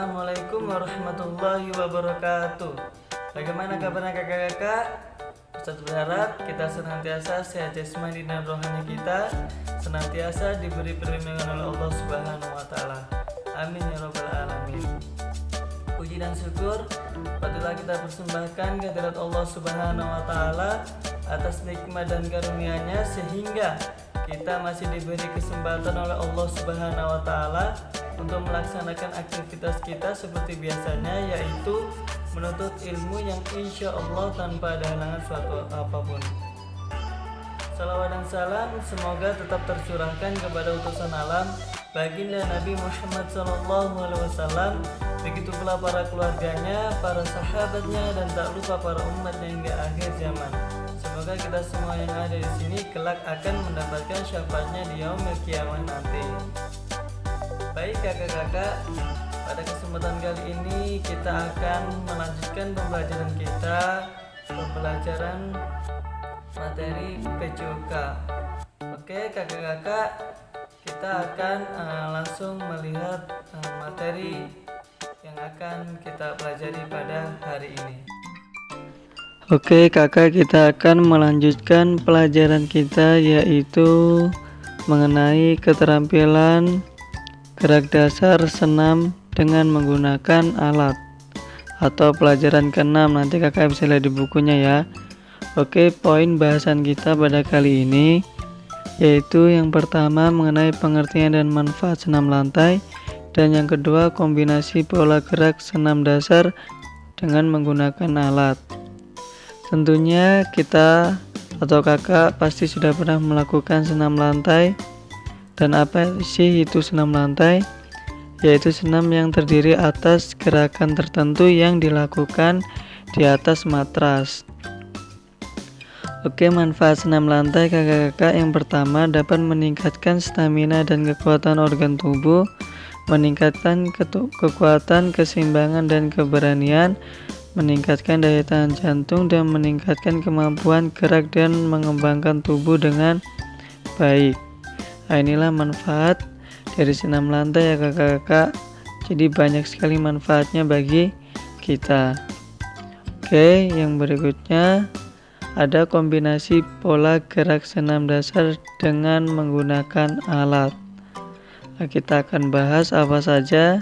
Assalamualaikum warahmatullahi wabarakatuh. Bagaimana kabarnya kakak-kakak? Ustadz berharap kita senantiasa sehat jasmani dan rohani kita, senantiasa diberi perlindungan oleh Allah Subhanahu wa taala. Amin ya rabbal alamin. Puji dan syukur patutlah kita persembahkan kehadirat Allah Subhanahu wa taala atas nikmat dan karunia-Nya sehingga kita masih diberi kesempatan oleh Allah Subhanahu wa taala untuk melaksanakan aktivitas kita seperti biasanya, yaitu menuntut ilmu yang insya Allah tanpa ada halangan suatu apapun. Salawat dan salam semoga tetap tercurahkan kepada utusan alam baginda Nabi Muhammad SAW, begitu pula para keluarganya, para sahabatnya, dan tak lupa para umatnya hingga akhir zaman. Semoga kita semua yang ada di sini kelak akan mendapatkan syafaatnya di yaumil qiyamah nanti. Baik kakak-kakak, pada kesempatan kali ini kita akan melanjutkan pembelajaran materi PJOK. Oke kakak-kakak, kita akan langsung melihat materi yang akan kita pelajari pada hari ini. Oke kakak, kita akan melanjutkan pelajaran kita, yaitu mengenai keterampilan gerak dasar senam dengan menggunakan alat, atau pelajaran ke-6. Nanti kakak bisa lihat di bukunya ya. Oke, poin bahasan kita pada kali ini yaitu yang pertama mengenai pengertian dan manfaat senam lantai, dan yang kedua kombinasi pola gerak senam dasar dengan menggunakan alat. Tentunya kita atau kakak pasti sudah pernah melakukan senam lantai. Dan apa sih itu senam lantai? Yaitu senam yang terdiri atas gerakan tertentu yang dilakukan di atas matras. Oke, manfaat senam lantai kakak-kakak, yang pertama dapat meningkatkan stamina dan kekuatan organ tubuh, meningkatkan kekuatan, keseimbangan, dan keberanian, meningkatkan daya tahan jantung, dan meningkatkan kemampuan gerak dan mengembangkan tubuh dengan baik. Nah, inilah manfaat dari senam lantai ya kakak-kakak. Jadi banyak sekali manfaatnya bagi kita. Oke, yang berikutnya ada kombinasi pola gerak senam dasar dengan menggunakan alat. Nah, kita akan bahas apa saja.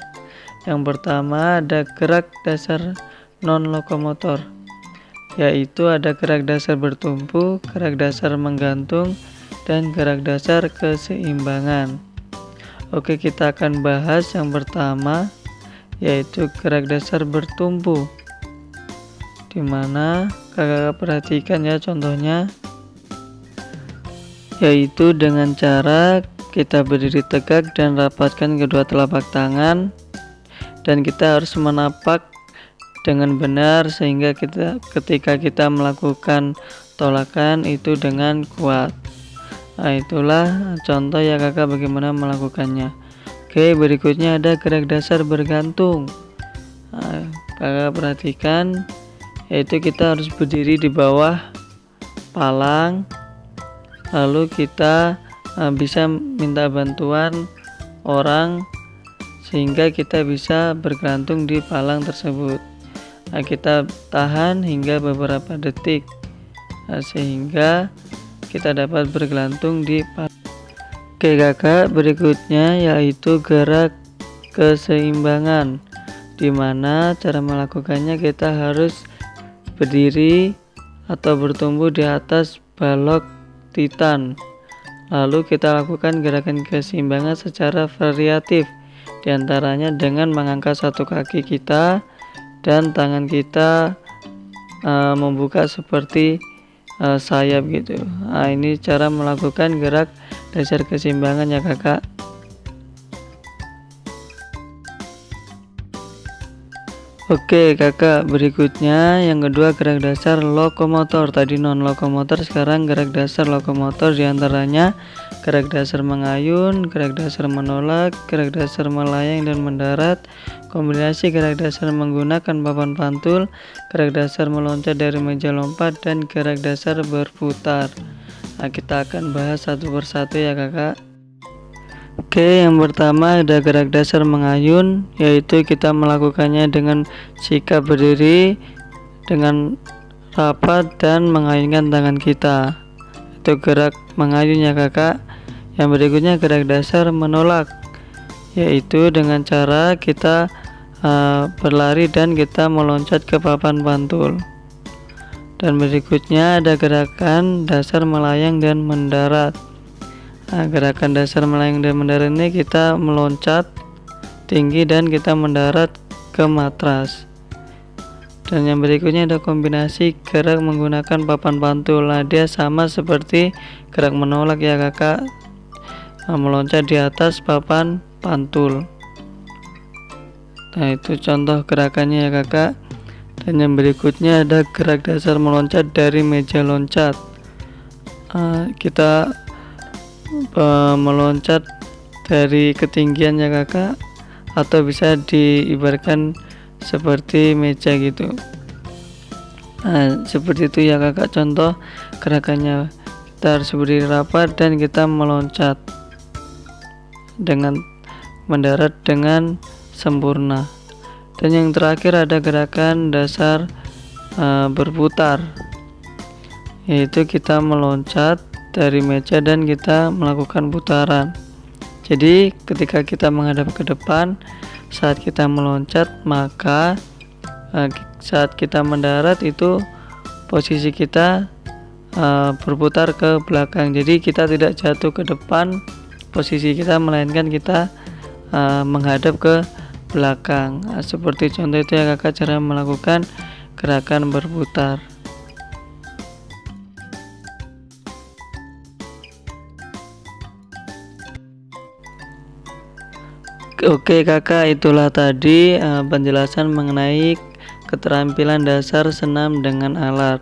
Yang pertama ada gerak dasar non lokomotor, yaitu ada gerak dasar bertumpu, gerak dasar menggantung, dan gerak dasar keseimbangan. Oke, kita akan bahas yang pertama, yaitu gerak dasar bertumpu, dimana kakak perhatikan ya contohnya, yaitu dengan cara kita berdiri tegak dan rapatkan kedua telapak tangan, dan kita harus menapak dengan benar sehingga ketika kita melakukan tolakan itu dengan kuat. Nah, itulah contoh ya kakak bagaimana melakukannya. Oke, berikutnya ada gerak dasar bergantung. Nah, kakak perhatikan, yaitu kita harus berdiri di bawah palang, lalu kita bisa minta bantuan orang sehingga kita bisa bergantung di palang tersebut. Nah, kita tahan hingga beberapa detik sehingga kita dapat bergelantung di palang. Oke kakak, berikutnya yaitu gerak keseimbangan, dimana cara melakukannya kita harus berdiri atau bertumbuh di atas balok titan, lalu kita lakukan gerakan keseimbangan secara variatif, diantaranya dengan mengangkat satu kaki kita dan tangan kita membuka seperti sayap gitu. Nah, ini cara melakukan gerak dasar keseimbangan ya kakak. Oke kakak, berikutnya yang kedua gerak dasar lokomotor. Tadi non lokomotor, sekarang gerak dasar lokomotor, diantaranya gerak dasar mengayun, gerak dasar menolak, gerak dasar melayang dan mendarat, kombinasi gerak dasar menggunakan papan pantul, gerak dasar meloncat dari meja lompat, dan gerak dasar berputar. Nah, kita akan bahas satu persatu ya kakak. Oke, yang pertama ada gerak dasar mengayun, yaitu kita melakukannya dengan sikap berdiri dengan rapat dan mengayunkan tangan kita. Itu gerak mengayun ya kakak. Yang berikutnya gerak dasar menolak, yaitu dengan cara kita berlari dan kita meloncat ke papan pantul. Dan berikutnya ada gerakan dasar melayang dan mendarat. Nah, gerakan dasar melayang dan mendarat ini kita meloncat tinggi dan kita mendarat ke matras. Dan yang berikutnya ada kombinasi gerak menggunakan papan pantul. Nah, dia sama seperti gerak menolak ya kakak, meloncat di atas papan pantul. Nah, itu contoh gerakannya ya kakak. Dan yang berikutnya ada gerak dasar meloncat dari meja loncat. Kita meloncat dari ketinggian ya kakak, atau bisa diibaratkan seperti meja gitu. Nah, seperti itu ya kakak contoh gerakannya. Kita harus berdiri rapat dan kita meloncat dengan mendarat dengan sempurna. Dan yang terakhir ada gerakan dasar berputar, yaitu kita meloncat dari meja dan kita melakukan putaran. Jadi ketika kita menghadap ke depan saat kita meloncat, maka saat kita mendarat itu posisi kita berputar ke belakang. Jadi kita tidak jatuh ke depan posisi kita, melainkan kita menghadap ke belakang. Seperti contoh itu ya kakak, cara melakukan gerakan berputar. Oke kakak, itulah tadi penjelasan mengenai keterampilan dasar senam dengan alat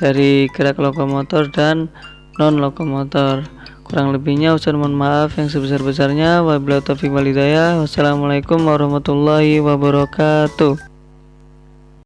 dari gerak lokomotor dan non lokomotor. Kurang lebihnya Ustaz mohon maaf yang sebesar-besarnya. Wabillahi taufiq wal hidayah. Wassalamualaikum warahmatullahi wabarakatuh.